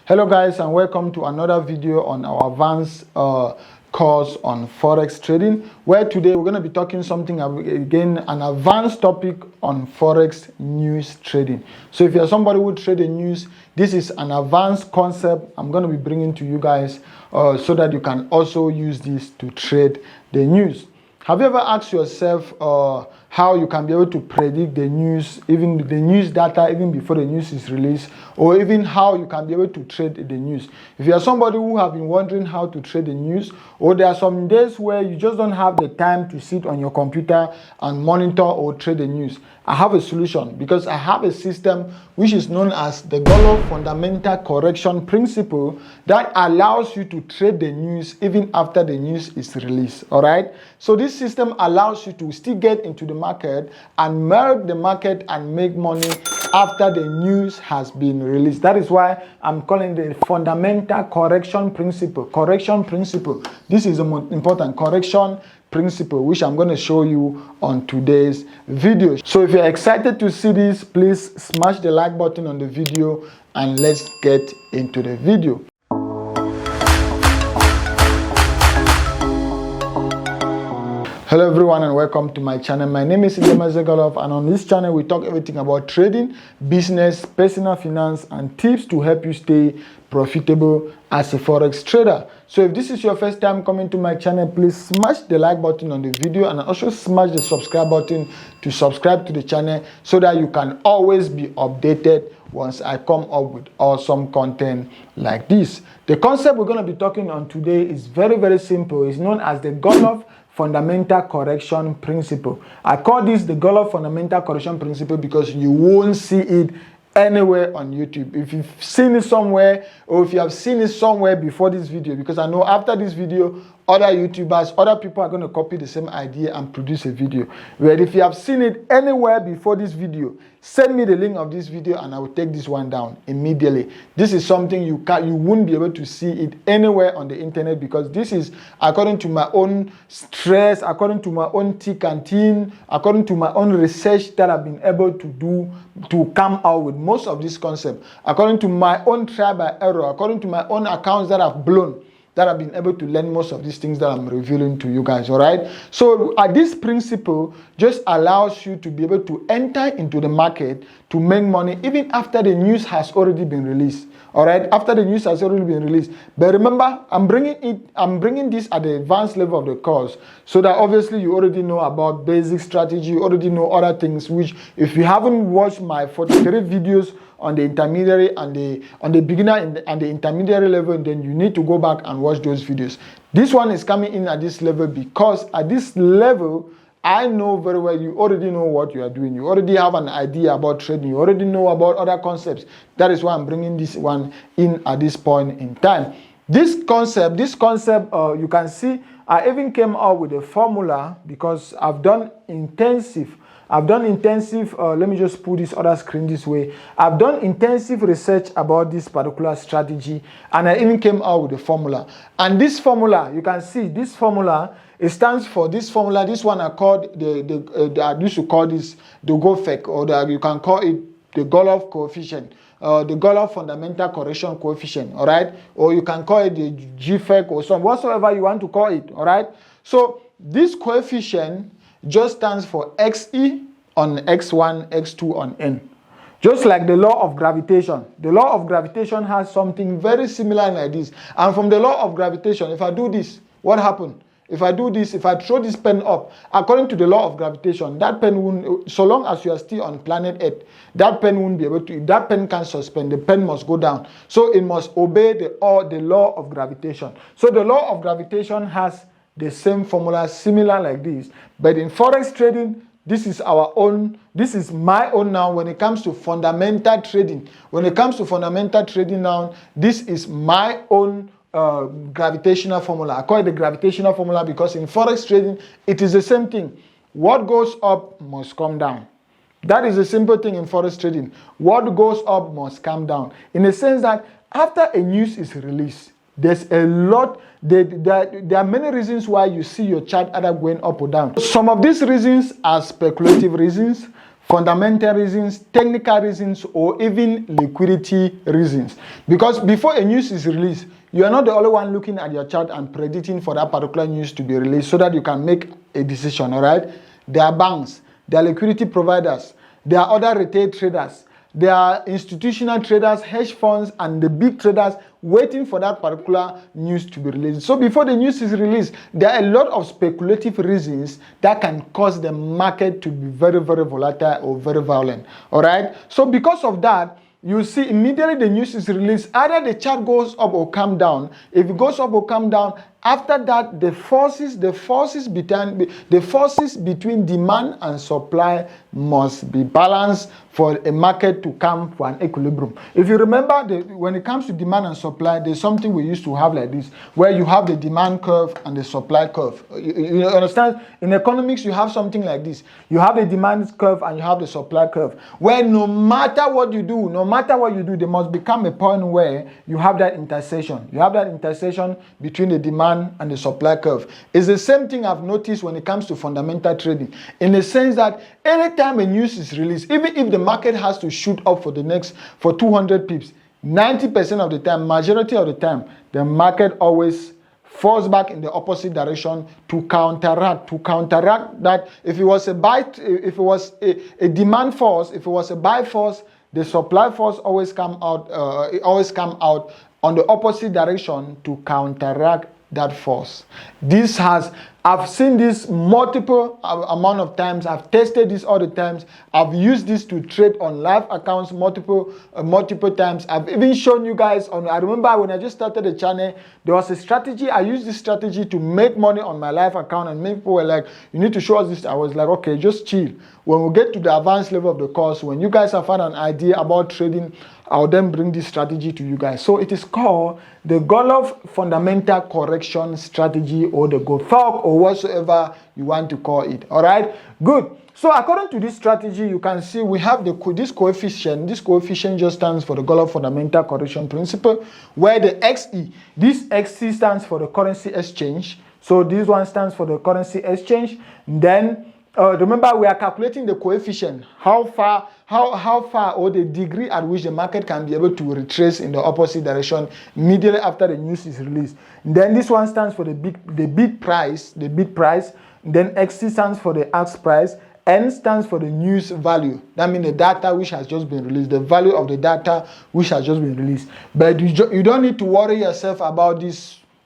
Hello guys, and welcome to another video on our advanced course on forex trading, where today we're going to be talking something again, an advanced topic on forex news trading. So if you're somebody who trade the news, this is an advanced concept I'm going to be bringing to you guys so that you can also use this to trade the news. Have you ever asked yourself how you can be able to predict the news, even the news data, even before the news is released, or even how you can be able to trade the news? If you are somebody who have been wondering how to trade the news, or there are some days where you just don't have the time to sit on your computer and monitor or trade the news, I have a solution, because I have a system which is known as the Godlove fundamental correction principle that allows you to trade the news even after the news is released. All right, so this system allows you to still get into the market and milk the market and make money after the news has been released. That is why I'm calling the fundamental correction principle. Correction principle. This is the most important correction principle, which I'm going to show you on today's video. So if you're excited to see this, please smash the like button on the video and let's get into the video. Hello everyone, and welcome to my channel. My name is Ndemazeah, and on this channel we talk everything about trading, business, personal finance, and tips to help you stay profitable as a forex trader. So if this is your first time coming to my channel, please smash the like button on the video and also smash the subscribe button to subscribe to the channel so that you can always be updated once I come up with awesome content like this. The concept we're going to be talking on today is very simple. It's known as the Godlove fundamental correction principle. I call this the Godlove fundamental correction principle because you won't see it anywhere on YouTube. If you've seen it somewhere, or if you have seen it somewhere before this video, because I know after this video other YouTubers, other people are going to copy the same idea and produce a video. But if you have seen it anywhere before this video, send me the link of this video and I will take this one down immediately. This is something you won't be able to see it anywhere on the internet, because this is according to my own stress, according to my own thick and thin, according to my own research that I've been able to do to come out with most of this concept, according to my own trial by error, according to my own accounts that I've blown, that I've been able to learn most of these things that I'm revealing to you guys. All right, so this principle just allows you to be able to enter into the market to make money even after the news has already been released. All right, after the news has already been released. But remember, I'm bringing this at the advanced level of the course, so that obviously you already know about basic strategy, you already know other things, which if you haven't watched my 43 videos on the intermediary and on the beginner and the intermediary level, then you need to go back and watch those videos. This one is coming in at this level because at this level, I know very well you already know what you are doing. You already have an idea about trading. You already know about other concepts. That is why I'm bringing this one in at this point in time. This concept, you can see I even came out with a formula because I've done intensive. Let me just put this other screen this way. I've done intensive research about this particular strategy, and I even came out with a formula. And this formula, you can see this formula, it stands for this formula. This one I called I used to call this the GOFEC, or you can call it the Godlove coefficient, the Godlove fundamental correction coefficient. All right, or you can call it the GFEC or whatsoever you want to call it. All right, so this coefficient just stands for XE on X1, X2 on N. Just like the law of gravitation. The law of gravitation has something very similar like this. And from the law of gravitation, if I do this, what happens? If I do this, if I throw this pen up, according to the law of gravitation, that pen won't, so long as you are still on planet Earth, that pen won't be able to, that pen can't suspend, the pen must go down. So it must obey the law of gravitation. So the law of gravitation has the same formula, similar like this. But in forex trading, this is our own, this is my own now when it comes to fundamental trading. When it comes to fundamental trading now, this is my own gravitational formula. I call it the gravitational formula because in forex trading, it is the same thing. What goes up must come down. That is a simple thing in forex trading. What goes up must come down. In the sense that after a news is released, there's a lot, there are many reasons why you see your chart either going up or down. Some of these reasons are speculative reasons. fundamental reasons, technical reasons, or even liquidity reasons. Because before a news is released, you are not the only one looking at your chart and predicting for that particular news to be released so that you can make a decision, all right? There are banks, there are liquidity providers, there are other retail traders, there are institutional traders, hedge funds, and the big traders waiting for that particular news to be released. So before the news is released, there are a lot of speculative reasons that can cause the market to be very, very volatile or very violent. All right. So because of that, you see immediately the news is released, either the chart goes up or come down. If it goes up or come down, after that, the forces between demand and supply must be balanced for a market to come for an equilibrium. If you remember, when it comes to demand and supply, there's something we used to have like this, where you have the demand curve and the supply curve. You understand? In economics, you have something like this. You have the demand curve and you have the supply curve, where no matter what you do, there must become a point where you have that intersection. You have that intersection between the demand and the supply curve. It's the same thing I've noticed when it comes to fundamental trading, in the sense that anytime a news is released, even if the market has to shoot up for 200 pips, 90% of the time, majority of the time, the market always falls back in the opposite direction to counteract that. If it was a demand force, if it was a buy force, the supply force always come out on the opposite direction to counteract that force. I've seen this multiple amount of times. I've tested this all the times. I've used this to trade on live accounts multiple times. I've even shown you guys I remember when I just started the channel, there was a strategy. I used this strategy to make money on my live account, and many people were like, you need to show us this. I was like, okay, just chill. When we get to the advanced level of the course, when you guys have had an idea about trading, I'll then bring this strategy to you guys. So it is called the Godlove Fundamental Correction Strategy, or the Godlove, or whatsoever you want to call it. All right, good. So according to this strategy, you can see we have this coefficient. This coefficient just stands for the Godlove Fundamental Correction Principle, where the XE, this XC stands for the currency exchange. So this one stands for the currency exchange. Then remember, we are calculating the coefficient, how far, or the degree at which the market can be able to retrace in the opposite direction immediately after the news is released. Then this one stands for the bid price. Then XC stands for the ask price. N stands for the news value. That means the data which has just been released, the value of the data which has just been released. But you don't need to worry yourself about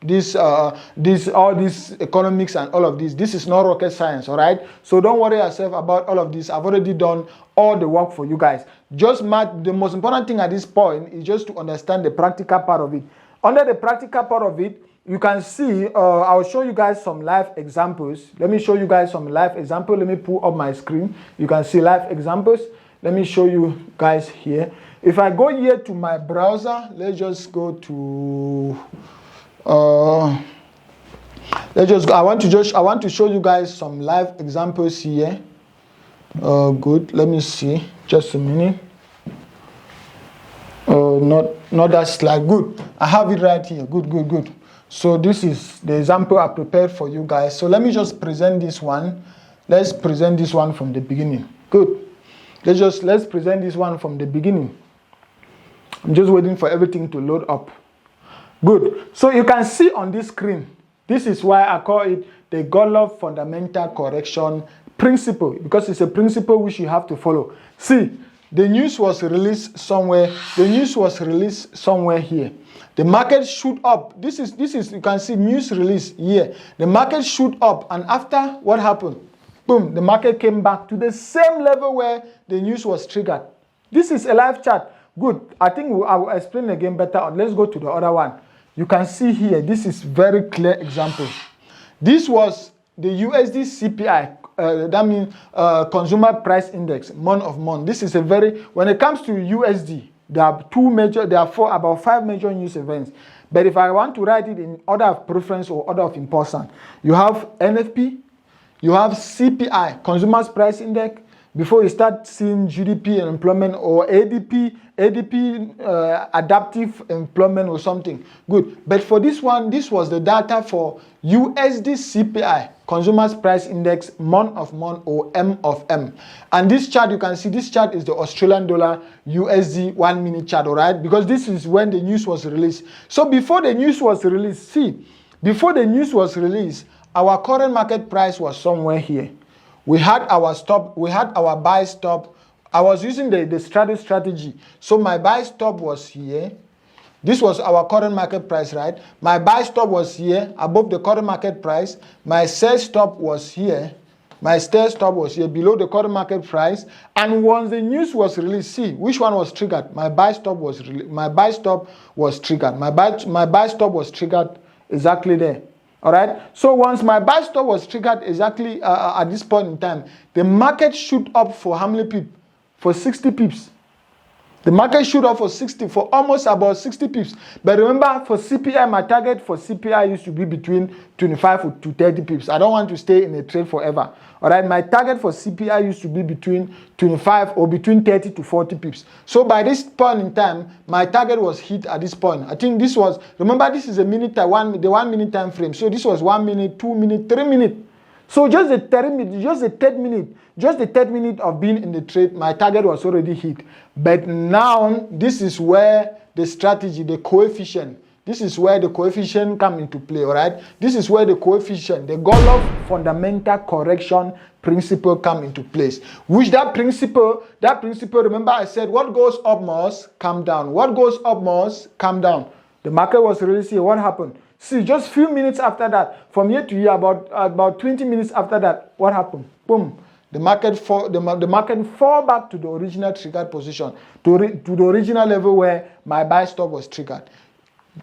all this economics and all of this. This is not rocket science, all right? So don't worry yourself about all of this. I've already done all the work for you guys. The most important thing at this point is just to understand the practical part of it. Under the practical part of it, you can see, I'll show you guys some live examples. Let me show you guys some live examples. Let me pull up my screen. You can see live examples. Let me show you guys here. If I go here to my browser, let's just go to I want to show you guys some live examples here. Good. Let me see. Just a minute. Not that slide. Good. I have it right here. Good. So this is the example I prepared for you guys. So let me just present this one. Let's present this one from the beginning. Good. Let's present this one from the beginning. I'm just waiting for everything to load up. Good. So you can see on this screen, this is why I call it the Godlove Fundamental Correction Principle, because it's a principle which you have to follow. See, the news was released somewhere. Here. The market shoot up. This is you can see news release here. The market shoot up, and after what happened? Boom, the market came back to the same level where the news was triggered. This is a live chart. Good. I think I will explain again better. Let's go to the other one. You can see here, this is very clear example. This was the USD CPI, that means Consumer Price Index, month of month. This is when it comes to USD, there are about 5 major news events. But if I want to write it in order of preference or order of importance, you have NFP, you have CPI, Consumer Price Index, before you start seeing GDP and employment or ADP adaptive employment or something. Good. But for this one, this was the data for USD CPI, Consumers Price Index, month of month or M of M. And this chart, you can see this chart is the Australian dollar USD 1 minute chart, all right? Because this is when the news was released. So before the news was released, before the news was released, our current market price was somewhere here. We had our stop, we had our buy stop. I was using the straddle strategy. So my buy stop was here. This was our current market price, right? My buy stop was here above the current market price. My sell stop was here. My sell stop was here below the current market price. And once the news was released, see which one was triggered. My buy stop was triggered. My buy stop was triggered exactly there. All right. So once my buy stop was triggered exactly at this point in time, the market shoot up for how many pips? For 60 pips. The market shoot up for almost about 60 pips. But remember, for CPI, my target for CPI used to be between 25 to 30 pips. I don't want to stay in a trade forever. All right, my target for CPI used to be between 25 or between 30 to 40 pips. So by this point in time, my target was hit at this point. I think this was, remember, this is a minute, the 1 minute time frame. So this was 1 minute, 2 minutes, 3 minutes. So just the 30 minutes, just the 10 minutes of being in the trade, my target was already hit. But now this is where the strategy, the coefficient, this is where the coefficient come into play, all right? This is where the coefficient, the Godlove fundamental correction principle come into place. Which that principle, remember I said what goes up must come down. What goes up must come down. The market was really here. What happened? See, just few minutes after that, from here to here, about 20 minutes after that, what happened? Boom. The market fall back to the original triggered position, to the original level where my buy stop was triggered.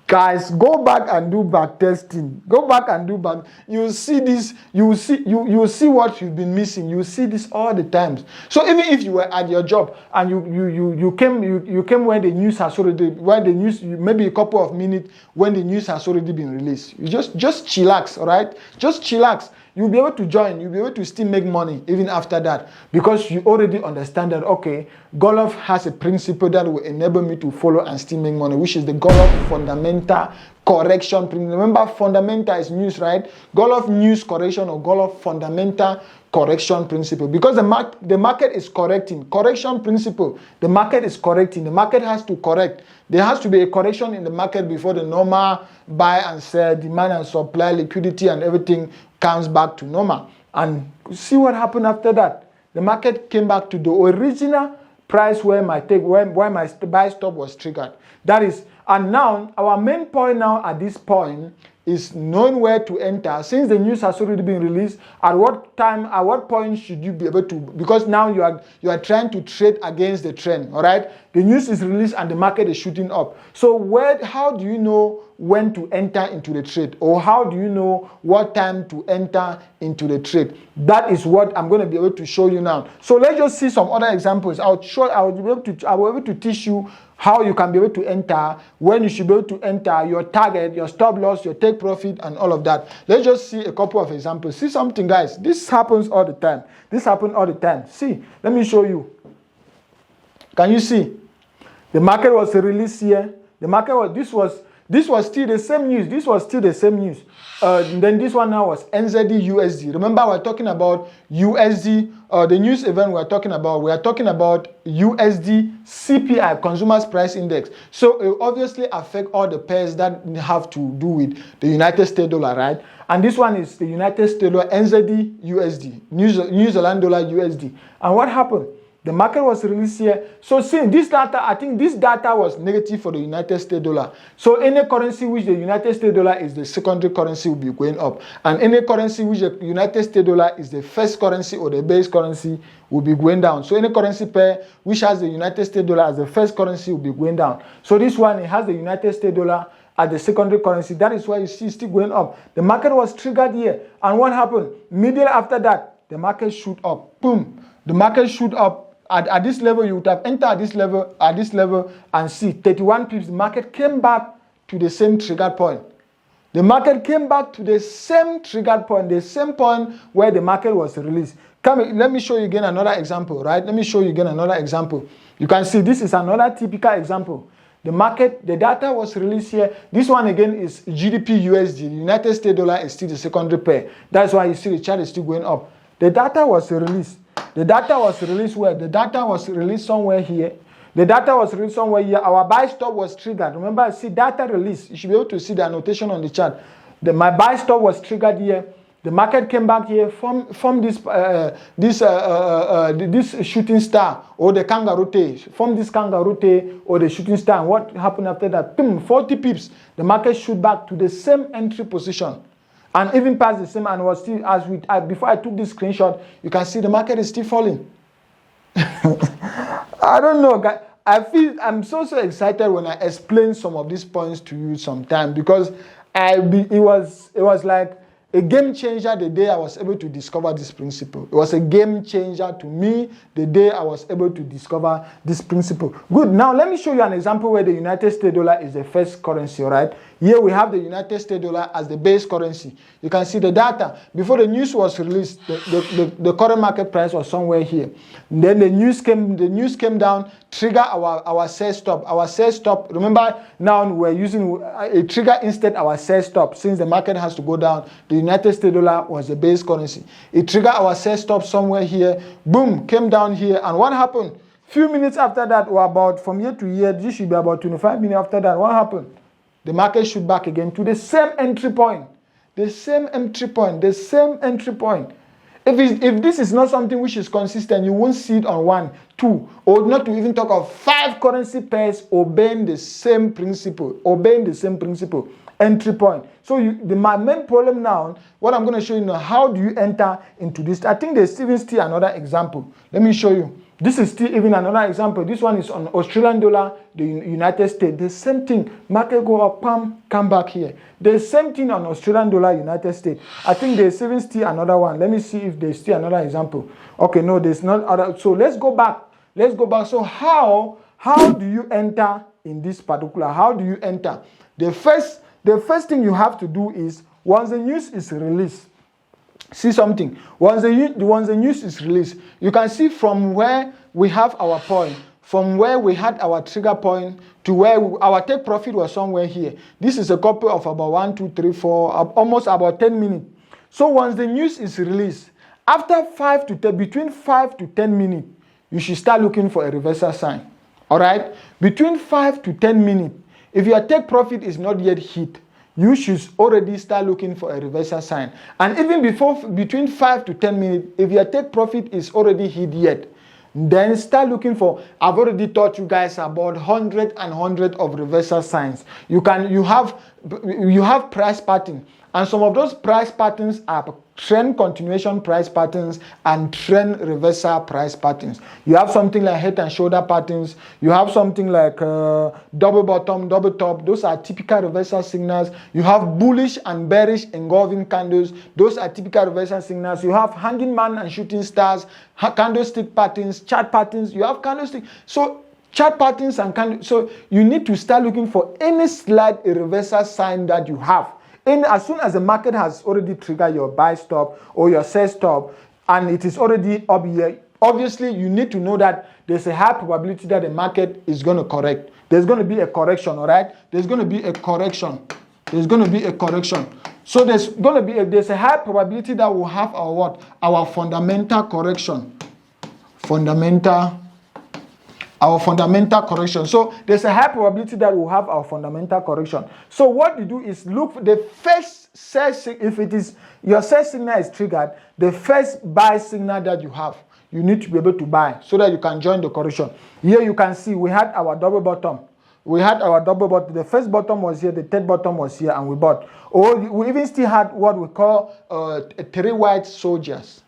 Guys, go back and do back testing. Go back and do back. You see this. You will see what you've been missing. You see this all the times. So even if you were at your job and you came when the news has already, maybe a couple of minutes when the news has already been released. You just chillax, all right? Just chillax. You'll be able to join. You'll be able to still make money even after that because you already understand that, okay, Godlove has a principle that will enable me to follow and still make money, which is the Godlove fundamental correction principle. Remember, fundamental is news, right? Godlove news correction or Godlove fundamental correction principle, because the market is correcting. Correction principle, the market is correcting. The market has to correct. There has to be a correction in the market before the normal buy and sell, demand and supply, liquidity and everything comes back to normal. And see what happened after that. The market came back to the original price where my buy stop was triggered. That is, and now our main point now at this point is knowing where to enter. Since the news has already been released, at what time, at what point should you be able to, because now you are trying to trade against the trend, all right? The news is released and the market is shooting up. So how do you know when to enter into the trade, or how do you know what time to enter into the trade? That is what I'm going to be able to show you now. So let's just see some other examples. I will be able to teach you how you can be able to enter, when you should be able to enter, your target, your stop loss, your take profit, and all of that. Let's just see a couple of examples. See something, guys. This happens all the time. This happens all the time. See, let me show you. Can you see? The market was released here. The market was, this was still the same news. This was still the same news. Then this one now was NZD USD. Remember, we're talking about USD. The news event we are talking about USD CPI, Consumers Price Index. So it will obviously affect all the pairs that have to do with the United States dollar, right? And this one is the United States dollar NZD USD, New Zealand dollar USD. And what happened? The market was released here. So seeing this data, I think this data was negative for the United States dollar. So any currency which the United States dollar is the secondary currency will be going up. And any currency which the United States dollar is the first currency or the base currency will be going down. So any currency pair which has the United States dollar as the first currency will be going down. So this one, it has the United States dollar as the secondary currency. That is why you see it's still going up. The market was triggered here. And what happened? Immediately after that, the market shoot up. Boom. The market shoot up. At this level, you would have entered at this level, and see 31 pips. The market came back to the same trigger point. The market came back to the same trigger point, the same point where the market was released. Let me show you again another example, right? Let me show you again another example. You can see this is another typical example. The market, the data was released here. This one again is GDP USD. The United States dollar is still the secondary pair. That's why you see the chart is still going up. The data was released. The data was released where? The data was released somewhere here. The data was released somewhere here. Our buy stop was triggered. Remember, see data release. You should be able to see the annotation on the chart. My buy stop was triggered here. The market came back here from this this shooting star or the kangaroo tail. From this kangaroo tail or the shooting star. And what happened after that? Boom, 40 pips. The market shoot back to the same entry position, and even past the same. And was still before I took this screenshot. You can see the market is still falling. I don't know, guys. I'm so excited when I explain some of these points to you sometime, because it was like a game changer the day I was able to discover this principle. It was a game changer to me the day I was able to discover this principle. Good. Now let me show you an example where the United States dollar is the first currency, right? Here we have the United States dollar as the base currency. You can see the data. Before the news was released, the current market price was somewhere here. And then the news came down, trigger our sell stop. Our sell stop, remember now we're using a trigger instead our sell stop. Since the market has to go down, the United States dollar was the base currency. It triggered our sell stop somewhere here. Boom, came down here. And what happened? Few minutes after that, or about from here to here, this should be about 25 minutes after that. What happened? The market shoot back again to the same entry point. The same entry point. The same entry point. If this is not something which is consistent, you won't see it on 1, 2, or not to even talk of 5 currency pairs obeying the same principle. Obeying the same principle. Entry point. So my main problem now, what I'm going to show you now, how do you enter into this? I think there's even still another example. Let me show you. This is still even another example. This one is on Australian dollar, the United States. The same thing. Market go up, come back here. The same thing on Australian dollar, United States. I think there's even still another one. Let me see if there's still another example. Okay, no, there's not other. So let's go back. Let's go back. So how do you enter in this particular? How do you enter? The first thing you have to do is, once the news is released, see something. Once the news is released, you can see from where we have our point, from where we had our trigger point to where our take profit was somewhere here. This is a couple of about 1, 2, 3, 4, almost about 10 minutes. So once the news is released, after between 5 to 10 minutes, you should start looking for a reversal sign. All right? Between 5 to 10 minutes, if your take profit is not yet hit, you should already start looking for a reversal sign. And even between 5 to 10 minutes, if your take profit is already hit yet, then start looking for, I've already taught you guys about hundreds of reversal signs. You have price pattern. And some of those price patterns are trend continuation price patterns and trend reversal price patterns. You have something like head and shoulder patterns. You have something like double bottom, double top. Those are typical reversal signals. You have bullish and bearish engulfing candles. Those are typical reversal signals. You have hanging man and shooting stars, candlestick patterns, chart patterns. You have candlestick. So chart patterns and candles. So you need to start looking for any slight reversal sign that you have. And as soon as the market has already triggered your buy stop or your sell stop, and it is already up here, obviously you need to know that there's a high probability that the market is going to correct. There's going to be a correction, all right? There's going to be a correction. There's going to be a correction. So there's a high probability that we'll have our what? Our fundamental correction. Our fundamental correction. So there's a high probability that we'll have our fundamental correction. So what you do is look for the first sell signal. If it is your sell signal is triggered, the first buy signal that you have, you need to be able to buy so that you can join the correction. Here you can see we had our double bottom. We had our double bottom. The first bottom was here, the third bottom was here, and we bought. Or we even still had what we call 3 white soldiers.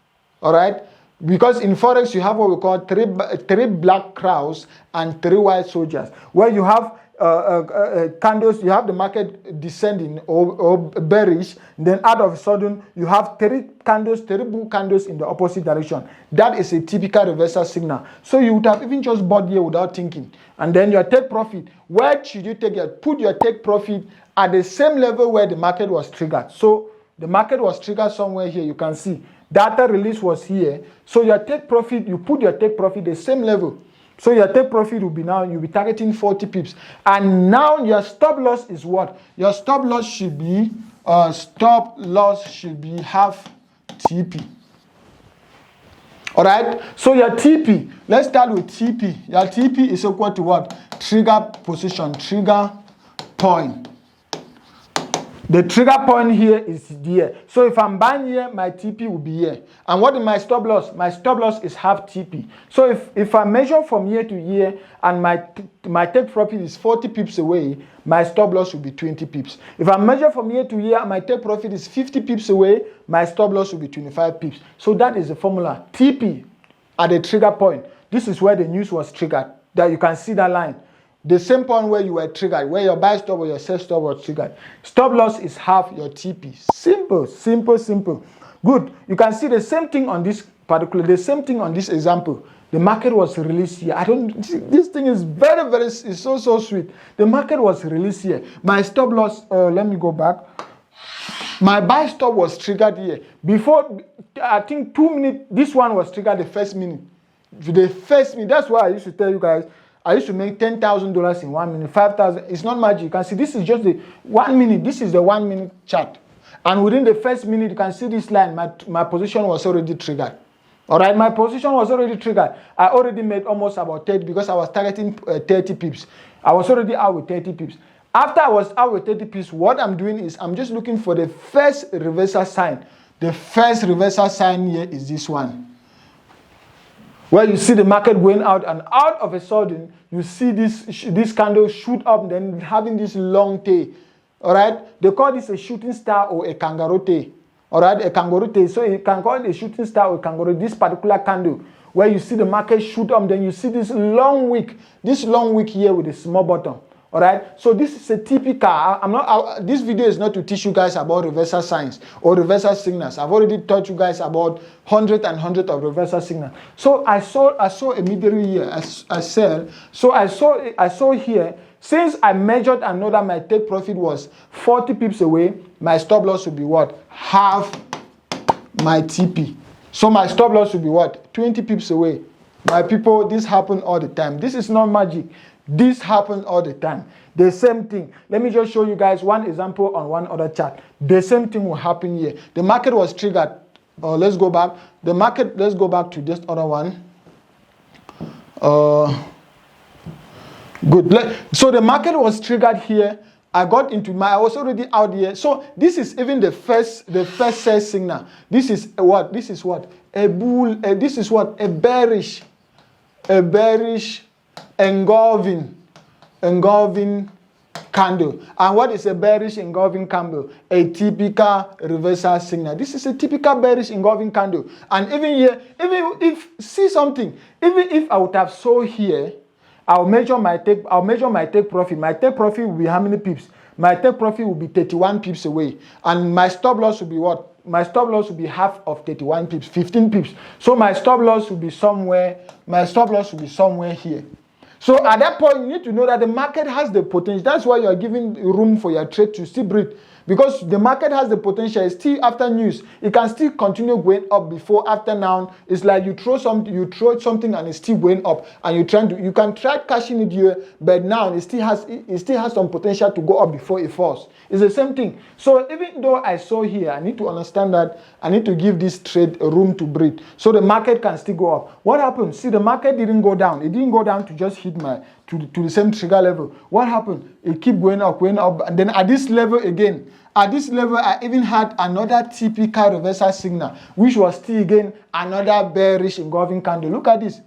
All right. Because in Forex, you have what we call three black crowds and 3 white soldiers, where you have candles, you have the market descending or bearish, then out of a sudden, you have 3 bull candles in the opposite direction. That is a typical reversal signal. So you would have even just bought here without thinking. And then your take profit, where should you take it? Put your take profit at the same level where the market was triggered. So the market was triggered somewhere here. You can see Data release was here. So your take profit, you put your take profit the same level. So your take profit will be now, you'll be targeting 40 pips. And now your stop loss is what? Your stop loss should be, half TP. All right, so your TP, let's start with TP. Your TP is equal to what? Trigger position, trigger point. The trigger point here is here. So if I'm buying here, my TP will be here. And what is my stop loss? My stop loss is half TP. So if I measure from here to here and my take profit is 40 pips away, my stop loss will be 20 pips. If I measure from here to here and my take profit is 50 pips away, my stop loss will be 25 pips. So that is the formula. TP at the trigger point. This is where the news was triggered. That you can see that line. The same point where you were triggered, where your buy stop or your sell stop was triggered. Stop loss is half your TP. Simple, simple, simple. Good. You can see the same thing on this the same thing on this example. The market was released here. This thing is it's so sweet. The market was released here. My stop loss, let me go back. My buy stop was triggered here. Before, I think 2 minutes, this one was triggered the first minute. That's why I used to tell you guys, I used to make $10,000 in 1 minute, 5,000. It's not magic. You can see this is just the 1 minute. This is the 1 minute chart. And within the first minute, you can see this line. My position was already triggered. All right, my position was already triggered. I already made almost about 30 because I was targeting 30 pips. I was already out with 30 pips. After I was out with 30 pips, what I'm doing is I'm just looking for the first reversal sign. The first reversal sign here is this one, where you see the market going out, and out of a sudden you see this candle shoot up, then having this long tail. All right, they call this a shooting star or a kangaroo tail. All right, a kangaroo tail. So you can call it a shooting star or a kangaroo. This particular candle where you see the market shoot up, then you see this long wick here with a small bottom. All right, so this is a typical. This video is not to teach you guys about reversal signs or reversal signals. I've already taught you guys about hundreds of reversal signals. So I saw immediately here. I sell. So I saw here. Since I measured and know that my take profit was 40 pips away, my stop loss would be what? Half my TP. So my stop loss would be what? 20 pips away. My people, this happens all the time. This is not magic. This happens all the time. The same thing. Let me just show you guys one example on one other chart. The same thing will happen here. The market was triggered. Let's go back. Let's go back to this other one. Good. So the market was triggered here. I was already out here. So this is even the first sell signal. This is what? This is what? A bull. This is what? A bearish engulfing candle. And what is a bearish engulfing candle? A typical reversal signal. This is a typical bearish engulfing candle. And even here, even if I would have sold here, I'll measure my take profit. My take profit will be how many pips? My take profit will be 31 pips away. And my stop loss will be what? My stop loss will be half of 31 pips, 15 pips. So my stop loss will be somewhere here. So at that point, you need to know that the market has the potential. That's why you are giving room for your trade to still breathe. Because the market has the potential. It's still after news. It can still continue going up before, after now. It's like you throw something and it's still going up. And you can try cashing it here, but now it still has some potential to go up before it falls. It's the same thing. So even though I saw here, I need to understand that I need to give this trade a room to breathe. So the market can still go up. What happened? See, the market didn't go down. It didn't go down to just hit to the same trigger level. What happened? It keep going up, and then at this level again. At this level, I even had another typical reversal signal, which was still again another bearish engulfing candle. Look at this.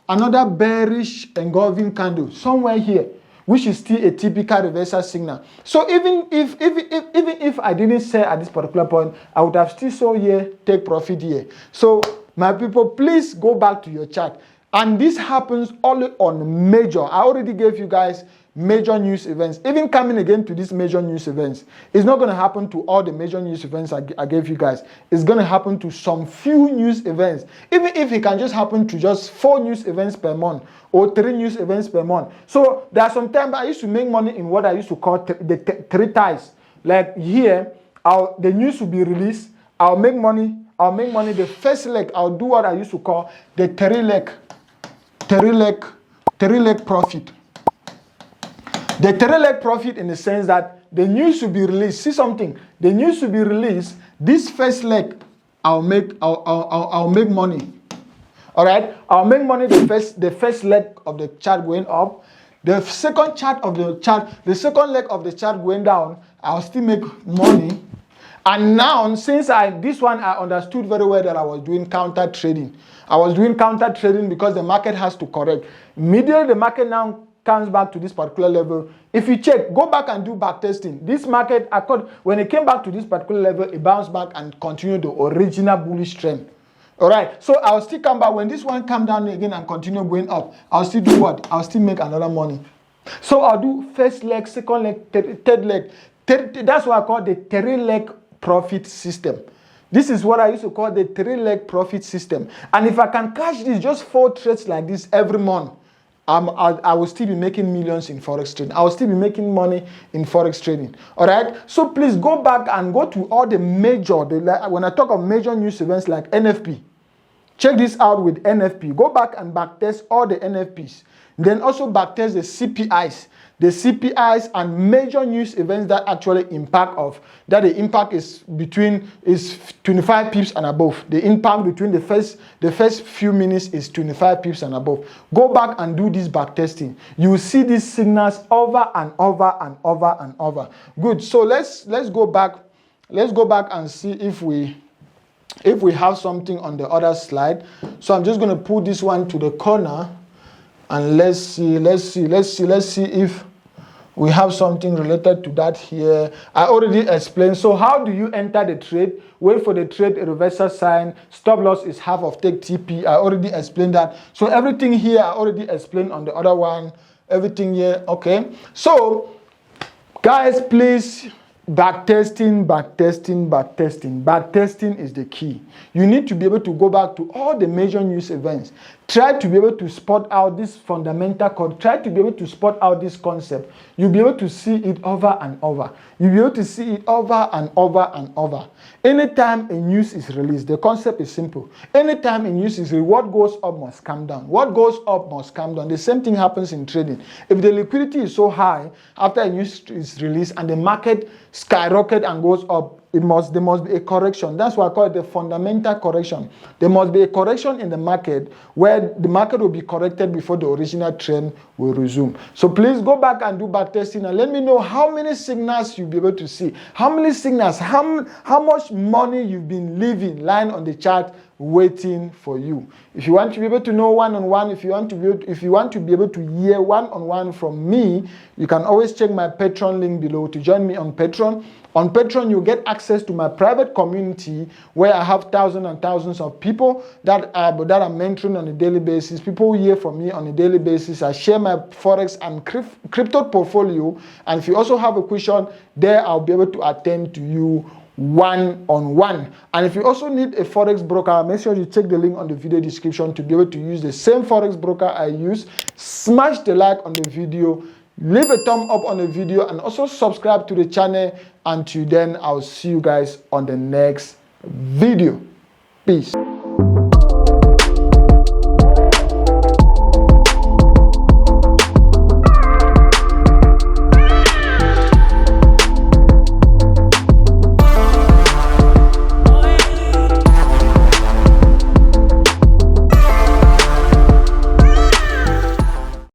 Another bearish engulfing candle somewhere here, which is still a typical reversal signal. So even if I didn't sell at this particular point, I would have still sold here, take profit here. So my people, please go back to your chart. And this happens only on major. I already gave you guys major news events. Even coming again to these major news events, it's not going to happen to all the major news events I gave you guys. It's going to happen to some few news events. Even if it can just happen to just 4 news events per month or 3 news events per month. So there are some times I used to make money in what I used to call the 3 ties. Like here, the news will be released. I'll make money. I'll make money. The first leg, I'll do what I used to call the three leg profit. The three leg profit in the sense that the news should be released. See something? The news should be released. This first leg, I'll make money. All right, I'll make money the first leg of the chart going up. The second leg of the chart going down, I'll still make money. And now, since this one I understood very well that I was doing counter trading. I was doing counter trading because the market has to correct. Immediately the market now comes back to this particular level. If you check, go back and do back testing. This market, when it came back to this particular level, it bounced back and continued the original bullish trend. All right, so I'll still come back. When this one come down again and continue going up, I'll still do what? I'll still make another money. So I'll do first leg, second leg, third leg. That's what I call the three leg profit system. This is what I used to call the three leg profit system. And if I can catch this, just 4 trades like this every month, I will still be making millions in Forex trading. I will still be making money in Forex trading. All right. So please go back and go to all the major, when I talk of major news events like NFP, check this out with NFP. Go back and backtest all the NFPs. Then also backtest the CPIs. The CPIs and major news events that actually impact the impact is 25 pips and above. The impact between the first few minutes is 25 pips and above. Go back and do this back testing. You will see these signals over and over and over and over. Good. So let's go back. Let's go back and see if we have something on the other slide. So I'm just going to put this one to the corner. And let's see if we have something related to that here. I already explained. So how do you enter the trade? Wait for the trade reversal sign. Stop loss is half of take TP. I already explained that. So everything here I already explained on the other one. Everything here. Okay. So guys, please, backtesting is the key. You need to be able to go back to all the major news events. Try to be able to spot out this fundamental code. Try to be able to spot out this concept. You'll be able to see it over and over. You'll be able to see it over and over and over. Anytime a news is released, the concept is simple. Anytime a news is released, what goes up must come down. What goes up must come down. The same thing happens in trading. If the liquidity is so high after a news is released and the market skyrockets and goes up, there must be a correction. That's why I call it the fundamental correction. There must be a correction in the market where the market will be corrected before the original trend will resume. So please go back and do back testing and let me know how many signals you'll be able to see. How many signals, how much money you've been leaving lying on the chart waiting for you. If you want to be able to know one-on-one, if you want to be able to hear one-on-one from me, you can always check my Patreon link below to join me on Patreon. On Patreon, you get access to my private community where I have thousands and thousands of people that I'm mentoring on a daily basis. People hear from me on a daily basis. I share my Forex and crypto portfolio. And if you also have a question, there I'll be able to attend to you one-on-one. And if you also need a Forex broker, make sure you check the link on the video description to be able to use the same Forex broker I use. Smash the like on the video, leave a thumb up on the video, and also subscribe to the channel. Until then, I'll see you guys on the next video. Peace.